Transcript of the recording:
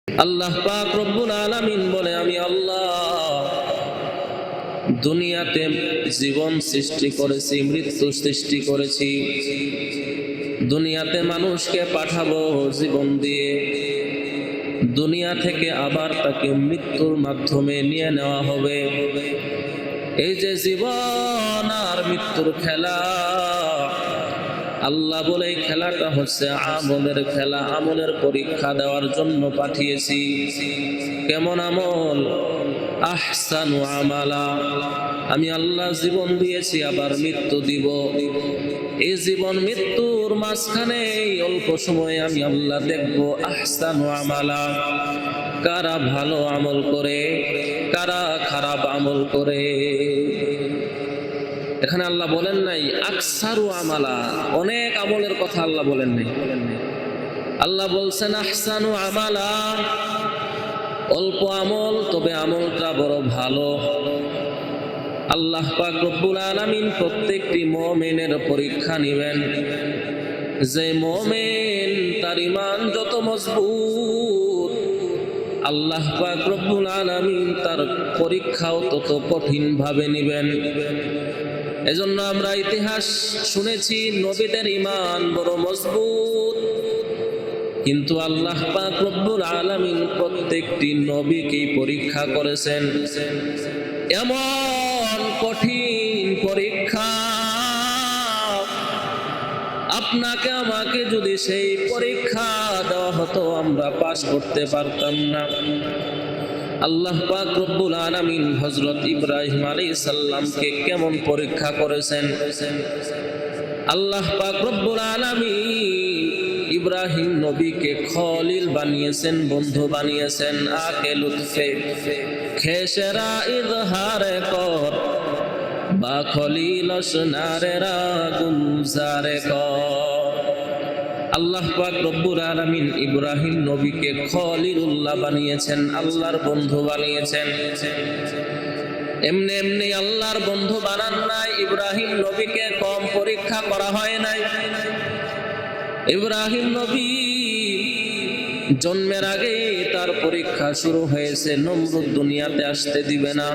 আল্লাহ পাক রব্বুল আলামিন বলে, আমি আল্লাহ দুনিয়াতে জীবন সৃষ্টি করেছি, মৃত্যু সৃষ্টি করেছি। দুনিয়াতে মানুষকে পাঠাবো জীবন দিয়ে, দুনিয়া থেকে আবার তাকে মৃত্যুর মাধ্যমে নিয়ে নেওয়া হবে। এই যে জীবন আর মৃত্যুর খেলা, আল্লাহ বলে এই খেলাটা হচ্ছে আমলের খেলা, আমলের পরীক্ষা দেওয়ার জন্য পাঠিয়েছি। কেমন আমল? আহসানু আমালা। আমি আল্লাহ জীবন দিয়েছি, আবার মৃত্যু দিব। এই জীবন মৃত্যুর মাঝখানে অল্প সময়ে আমি আল্লাহ দেখব আহসানু আমালা, কারা ভালো আমল করে, কারা খারাপ আমল করে। এখানে আল্লাহ বলেন নাই আকসারু আমালা, অনেক আমলের কথা আল্লাহ বলেন নাই। আল্লাহ বলছেন আহসানু আমালা, অল্প আমল, তবে আমলটা বড় ভালো। আল্লাহ পাক রব্বুল আলামিন প্রত্যেকটি মুমিনের পরীক্ষা নেবেন। যে মুমিন তার ঈমান যত মজবুত, আল্লাহ পাক রব্বুল আলামিন তার পরীক্ষাও তত কঠিন ভাবে নেবেন। এজন্য আমরা ইতিহাস শুনেছি, নবীদের ঈমান বড় মজবুত, কিন্তু আল্লাহ পাক রব্বুল আলামিন প্রত্যেকটি নবীকে পরীক্ষা করেছেন। এমন কঠিন পরীক্ষা, আপনাকে আমাকে যদি সেই পরীক্ষা দেওয়া হতো আমরা পাস করতে পারতাম না। আল্লাহ পাক রব্বুল আলামিন হযরত ইব্রাহিম আলাইহিস সালামকে কেমন পরীক্ষা করেছেন। আল্লাহ পাক রব্বুল আলামিন ইব্রাহিম নবীকে খলিল বানিয়েছেন, বন্ধু বানিয়েছেন। আকে লুৎফে খেসেরা ইজহারে কর, বা খলিল আসনারেরা গুলজারে কর। আল্লাহ পাক রব্বুল আলামিন ইব্রাহিম নবীকে খলিলুল্লাহ বানিয়েছেন, আল্লাহর বন্ধু বানিয়েছেন। এমনি এমনি আল্লাহর বন্ধু বানান নাই, ইব্রাহিম নবীকে কম পরীক্ষা করা হয় নাই। ইব্রাহিম নবী জন্মের আগে তার পরীক্ষা শুরু হয়েছে, নমরুদ দুনিয়াতে আসতে দিবে না।